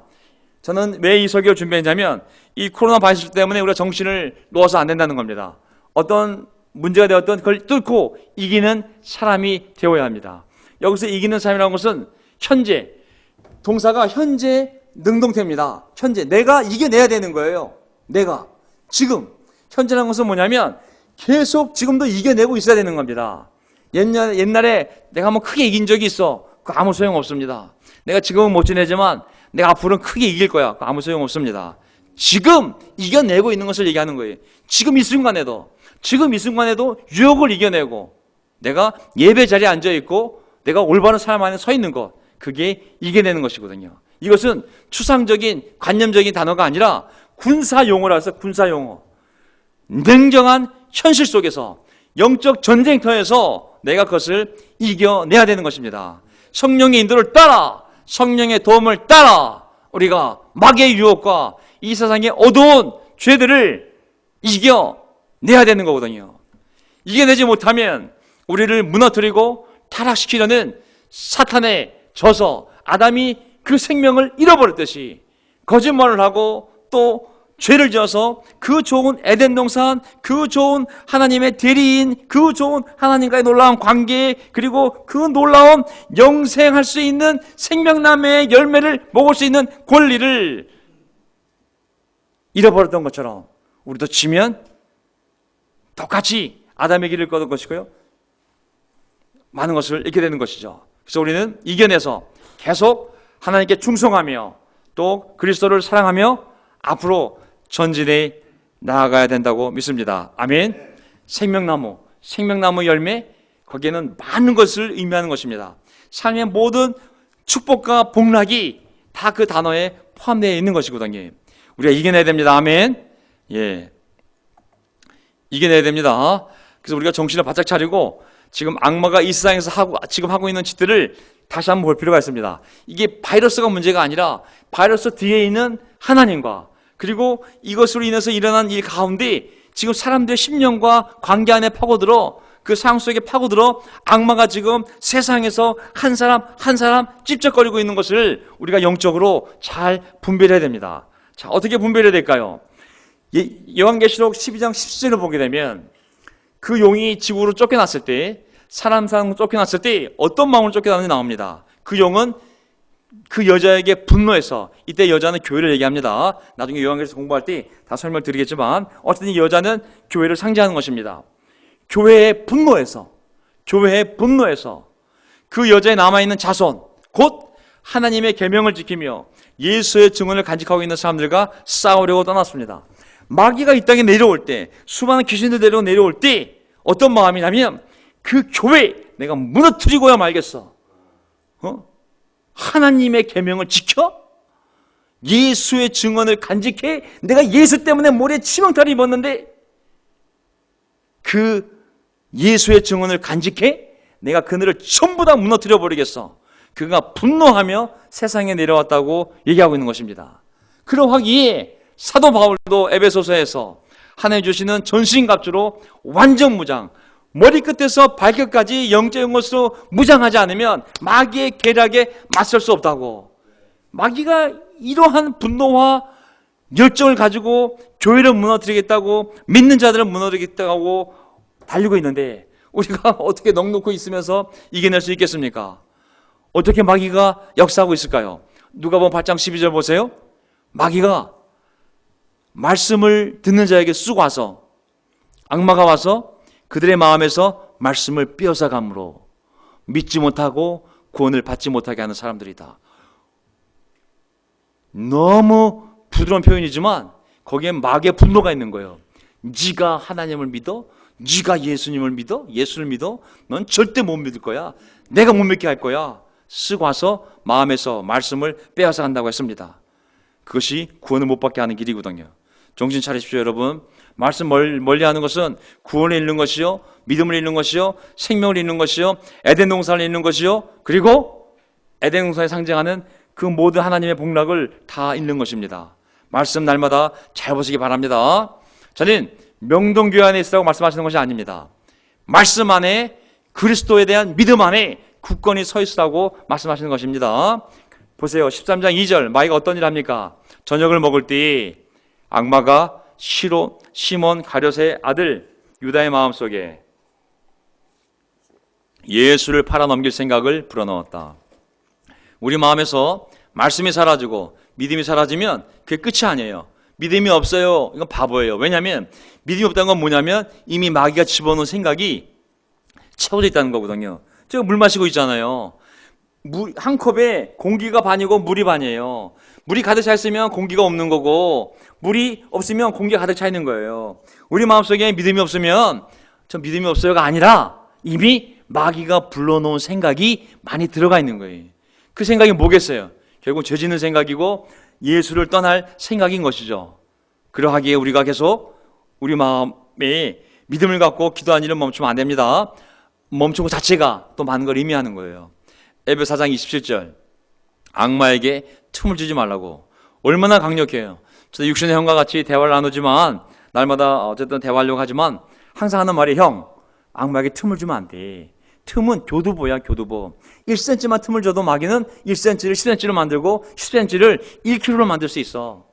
저는 왜 이 설교를 준비했냐면 이 코로나 바이러스 때문에 우리가 정신을 놓아서 안 된다는 겁니다. 어떤 문제가 되었던 그걸 뚫고 이기는 사람이 되어야 합니다. 여기서 이기는 사람이라는 것은 현재, 동사가 현재 능동태입니다. 현재, 내가 이겨내야 되는 거예요. 내가 지금. 현재라는 것은 뭐냐면 계속 지금도 이겨내고 있어야 되는 겁니다. 옛날에 내가 한번 크게 이긴 적이 있어. 그거 아무 소용없습니다. 내가 지금은 못 지내지만 내가 앞으로는 크게 이길 거야. 그거 아무 소용없습니다. 지금 이겨내고 있는 것을 얘기하는 거예요. 지금 이 순간에도 유혹을 이겨내고 내가 예배 자리에 앉아있고 내가 올바른 삶 안에 서 있는 것, 그게 이겨내는 것이거든요. 이것은 추상적인 관념적인 단어가 아니라 군사용어라서 군사용어. 냉정한 현실 속에서 영적 전쟁터에서 내가 그것을 이겨내야 되는 것입니다. 성령의 인도를 따라, 성령의 도움을 따라 우리가 마귀의 유혹과 이 세상의 어두운 죄들을 이겨내야 되는 거거든요. 이겨내지 못하면 우리를 무너뜨리고 타락시키려는 사탄에 져서 아담이 그 생명을 잃어버렸듯이 거짓말을 하고 또 죄를 지어서 그 좋은 에덴 동산, 그 좋은 하나님의 대리인, 그 좋은 하나님과의 놀라운 관계, 그리고 그 놀라운 영생할 수 있는 생명나무의 열매를 먹을 수 있는 권리를 잃어버렸던 것처럼 우리도 지면 똑같이 아담의 길을 걷을 것이고요. 많은 것을 잃게 되는 것이죠. 그래서 우리는 이겨내서 계속 하나님께 충성하며 또 그리스도를 사랑하며 앞으로 전진해 나아가야 된다고 믿습니다. 아멘. 생명나무 열매, 거기에는 많은 것을 의미하는 것입니다. 삶의 모든 축복과 복락이 다 그 단어에 포함되어 있는 것이거든요. 우리가 이겨내야 됩니다. 아멘. 예, 이겨내야 됩니다. 그래서 우리가 정신을 바짝 차리고 지금 악마가 이 세상에서 지금 하고 있는 짓들을 다시 한번 볼 필요가 있습니다. 이게 바이러스가 문제가 아니라 바이러스 뒤에 있는 하나님과 그리고 이것으로 인해서 일어난 일 가운데 지금 사람들의 심령과 관계 안에 파고들어 그 상황 속에 파고들어 악마가 지금 세상에서 한 사람 한 사람 찝쩍거리고 있는 것을 우리가 영적으로 잘 분별해야 됩니다. 자, 어떻게 분별해야 될까요? 요한계시록 12장 17절을 보게 되면 그 용이 지구로 쫓겨났을 때, 사람 쫓겨났을 때 어떤 마음으로 쫓겨났는지 나옵니다. 그 용은 그 여자에게 분노해서, 이때 여자는 교회를 얘기합니다. 나중에 요한계시록 공부할 때 다 설명드리겠지만 어쨌든 이 여자는 교회를 상징하는 것입니다. 교회에 분노해서 그 여자에 남아있는 자손, 곧 하나님의 계명을 지키며 예수의 증언을 간직하고 있는 사람들과 싸우려고 떠났습니다. 마귀가 이 땅에 내려올 때, 수많은 귀신들 데리고 내려올 때 어떤 마음이냐면 그 교회 내가 무너뜨리고야 말겠어. 하나님의 계명을 지켜? 예수의 증언을 간직해? 내가 예수 때문에 모래 치명타를 입었는데 그 예수의 증언을 간직해? 내가 그들을 전부 다 무너뜨려 버리겠어. 그가 분노하며 세상에 내려왔다고 얘기하고 있는 것입니다. 그러하기에 사도 바울도 에베소서에서 하나님 주시는 전신갑주로 완전 무장, 머리끝에서 발끝까지 영적인 것으로 무장하지 않으면 마귀의 계략에 맞설 수 없다고. 마귀가 이러한 분노와 열정을 가지고 교회를 무너뜨리겠다고, 믿는 자들을 무너뜨리겠다고 달리고 있는데 우리가 어떻게 넉넉히 있으면서 이겨낼 수 있겠습니까? 어떻게 마귀가 역사하고 있을까요? 누가복음 8장 12절 보세요. 마귀가 말씀을 듣는 자에게 쑥 와서, 악마가 와서 그들의 마음에서 말씀을 빼앗아 감으로 믿지 못하고 구원을 받지 못하게 하는 사람들이다. 너무 부드러운 표현이지만 거기에 마귀의 분노가 있는 거예요. 네가 하나님을 믿어? 네가 예수님을 믿어? 예수를 믿어? 넌 절대 못 믿을 거야. 내가 못 믿게 할 거야. 쓱 와서 마음에서 말씀을 빼앗아 간다고 했습니다. 그것이 구원을 못 받게 하는 길이거든요. 정신 차리십시오, 여러분. 말씀 멀리하는 것은 구원을 잃는 것이요, 믿음을 잃는 것이요, 생명을 잃는 것이요, 에덴 동산을 잃는 것이요, 그리고 에덴 동산에 상징하는 그 모든 하나님의 복락을 다 잃는 것입니다. 말씀 날마다 잘 보시기 바랍니다. 저는 명동교회 안에 있으라고 말씀하시는 것이 아닙니다. 말씀 안에, 그리스도에 대한 믿음 안에 굳건히 서 있으라고 말씀하시는 것입니다. 보세요. 13장 2절 마귀가 어떤 일 합니까? 저녁을 먹을 때 악마가 시몬 가룟의 아들 유다의 마음속에 예수를 팔아넘길 생각을 불어넣었다. 우리 마음에서 말씀이 사라지고 믿음이 사라지면 그게 끝이 아니에요. 믿음이 없어요. 이건 바보예요. 왜냐하면 믿음이 없다는 건 뭐냐면 이미 마귀가 집어넣은 생각이 채워져 있다는 거거든요. 제가 물 마시고 있잖아요. 한 컵에 공기가 반이고 물이 반이에요. 물이 가득 차 있으면 공기가 없는 거고 물이 없으면 공기가 가득 차 있는 거예요. 우리 마음속에 믿음이 없으면 저 믿음이 없어요가 아니라 이미 마귀가 불러놓은 생각이 많이 들어가 있는 거예요. 그 생각이 뭐겠어요? 결국 죄 짓는 생각이고 예수를 떠날 생각인 것이죠. 그러하기에 우리가 계속 우리 마음에 믿음을 갖고 기도하는 일은 멈추면 안 됩니다. 멈춘 것 자체가 또 많은 걸 의미하는 거예요. 에베소 4장 27절 악마에게 틈을 주지 말라고. 얼마나 강력해요. 저도 육신의 형과 같이 대화를 나누지만 날마다 어쨌든 대화하려고 하지만 항상 하는 말이 형, 악마에게 틈을 주면 안 돼. 틈은 교두보야, 교두보. 1cm만 틈을 줘도 마귀는 1cm를 10cm로 만들고 10cm를 1kg로 만들 수 있어.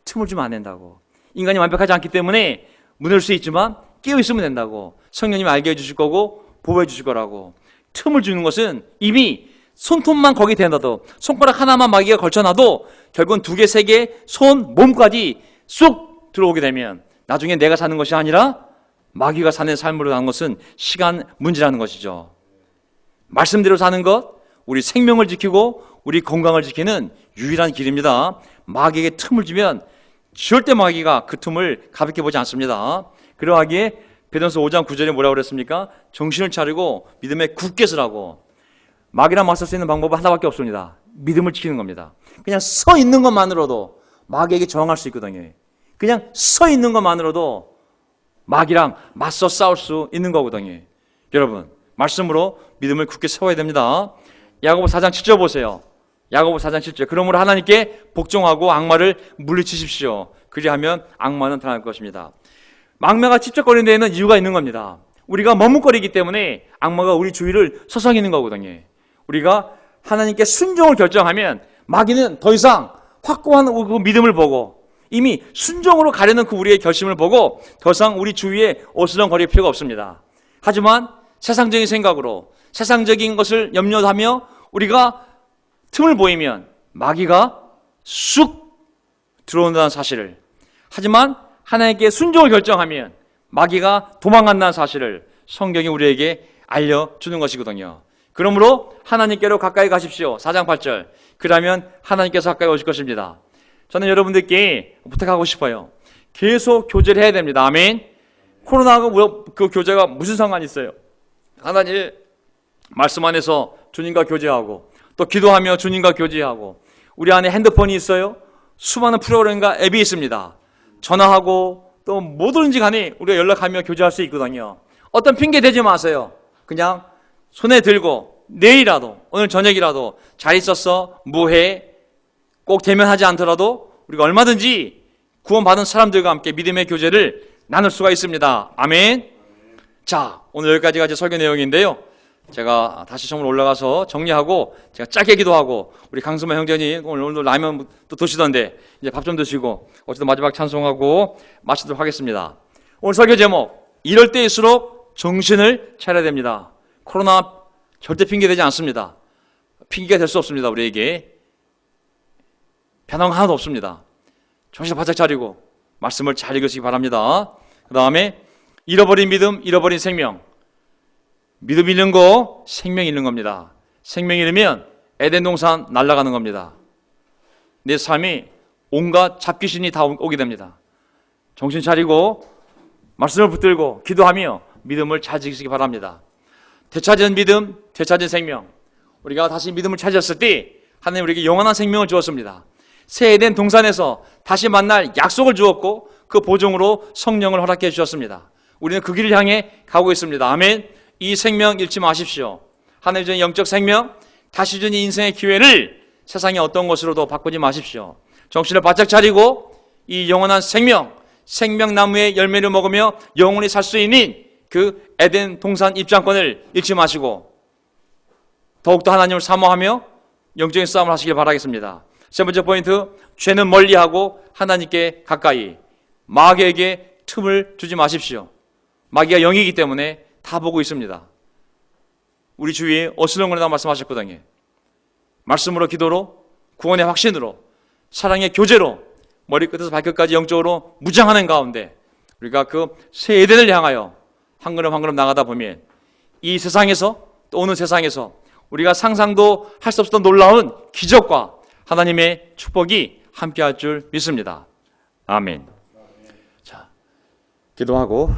틈을 주면 안 된다고. 인간이 완벽하지 않기 때문에 무너질 수 있지만 깨어있으면 된다고. 성령님이 알게 해주실 거고 보호해 주실 거라고. 틈을 주는 것은 이미 손톱만 거기 대놔도, 손가락 하나만 마귀가 걸쳐놔도 결국은 2개, 3개, 손, 몸까지 쑥 들어오게 되면 나중에 내가 사는 것이 아니라 마귀가 사는 삶으로 가는 것은 시간 문제라는 것이죠. 말씀대로 사는 것, 우리 생명을 지키고 우리 건강을 지키는 유일한 길입니다. 마귀에게 틈을 주면 절대 마귀가 그 틈을 가볍게 보지 않습니다. 그러하기에 베드로서 5장 9절에 뭐라고 그랬습니까? 정신을 차리고 믿음에 굳게 서라고. 마귀랑 맞설 수 있는 방법은 하나밖에 없습니다. 믿음을 지키는 겁니다. 그냥 서 있는 것만으로도 마귀에게 저항할 수 있거든요. 그냥 서 있는 것만으로도 마귀랑 맞서 싸울 수 있는 거거든요. 여러분, 말씀으로 믿음을 굳게 세워야 됩니다. 야고보 4장 7절 보세요. 야고보 4장 7절. 그러므로 하나님께 복종하고 악마를 물리치십시오. 그리하면 악마는 드러날 것입니다. 악마가 찝쩍거리는 데에는 이유가 있는 겁니다. 우리가 머뭇거리기 때문에 악마가 우리 주위를 서성이는 거거든요. 우리가 하나님께 순종을 결정하면 마귀는 더 이상 확고한 그 믿음을 보고 이미 순종으로 가려는 그 우리의 결심을 보고 더 이상 우리 주위에 어슬렁거릴 필요가 없습니다. 하지만 세상적인 생각으로 세상적인 것을 염려하며 우리가 틈을 보이면 마귀가 쑥 들어온다는 사실을, 하지만 하나님께 순종을 결정하면 마귀가 도망간다는 사실을 성경이 우리에게 알려주는 것이거든요. 그러므로 하나님께로 가까이 가십시오. 4장 8절. 그러면 하나님께서 가까이 오실 것입니다. 저는 여러분들께 부탁하고 싶어요. 계속 교제를 해야 됩니다. 아멘. 코로나하고 그 교제가 무슨 상관이 있어요? 하나님 말씀 안에서 주님과 교제하고 또 기도하며 주님과 교제하고 우리 안에 핸드폰이 있어요. 수많은 프로그램과 앱이 있습니다. 전화하고 또 뭐든지 간에 우리가 연락하며 교제할 수 있거든요. 어떤 핑계 대지 마세요. 그냥 손에 들고 내일이라도 오늘 저녁이라도 잘 있었어? 뭐해? 꼭 대면하지 않더라도 우리가 얼마든지 구원받은 사람들과 함께 믿음의 교제를 나눌 수가 있습니다. 아멘. 자, 오늘 여기까지가 제 설교 내용인데요. 제가 다시 처음으로 올라가서 정리하고 제가 짧게 기도하고 우리 강수만 형제님 오늘도 라면 또 드시던데 이제 밥 좀 드시고 어쨌든 마지막 찬송하고 마치도록 하겠습니다. 오늘 설교 제목, 이럴 때일수록 정신을 차려야 됩니다. 코로나 절대 핑계되지 않습니다. 핑계가 될 수 없습니다. 우리에게 변화가 하나도 없습니다. 정신을 바짝 차리고 말씀을 잘 읽으시기 바랍니다. 그 다음에 잃어버린 믿음, 잃어버린 생명. 믿음 잃는 거, 생명 잃는 겁니다. 생명 잃으면 에덴 동산 날아가는 겁니다. 내 삶이 온갖 잡귀신이 다 오게 됩니다. 정신 차리고 말씀을 붙들고 기도하며 믿음을 잘 지키시기 바랍니다. 되찾은 믿음, 되찾은 생명. 우리가 다시 믿음을 찾았을 때 하나님 우리에게 영원한 생명을 주었습니다. 새 에덴 동산에서 다시 만날 약속을 주었고 그 보증으로 성령을 허락해 주셨습니다. 우리는 그 길을 향해 가고 있습니다. 아멘. 이 생명 잃지 마십시오. 하나님 주신 영적 생명, 다시 주신 인생의 기회를 세상의 어떤 것으로도 바꾸지 마십시오. 정신을 바짝 차리고 이 영원한 생명, 생명나무의 열매를 먹으며 영원히 살 수 있는 그 에덴 동산 입장권을 잃지 마시고 더욱더 하나님을 사모하며 영적인 싸움을 하시길 바라겠습니다. 세 번째 포인트, 죄는 멀리하고 하나님께 가까이. 마귀에게 틈을 주지 마십시오. 마귀가 영이기 때문에 다 보고 있습니다. 우리 주위에 어슬렁거리다 말씀하셨거든요. 말씀으로, 기도로, 구원의 확신으로, 사랑의 교제로 머리끝에서 발끝까지 영적으로 무장하는 가운데 우리가 그 새 에덴을 향하여 한 걸음 한 걸음 나가다 보면 이 세상에서 또 오는 세상에서 우리가 상상도 할 수 없었던 놀라운 기적과 하나님의 축복이 함께할 줄 믿습니다. 아멘. 자, 기도하고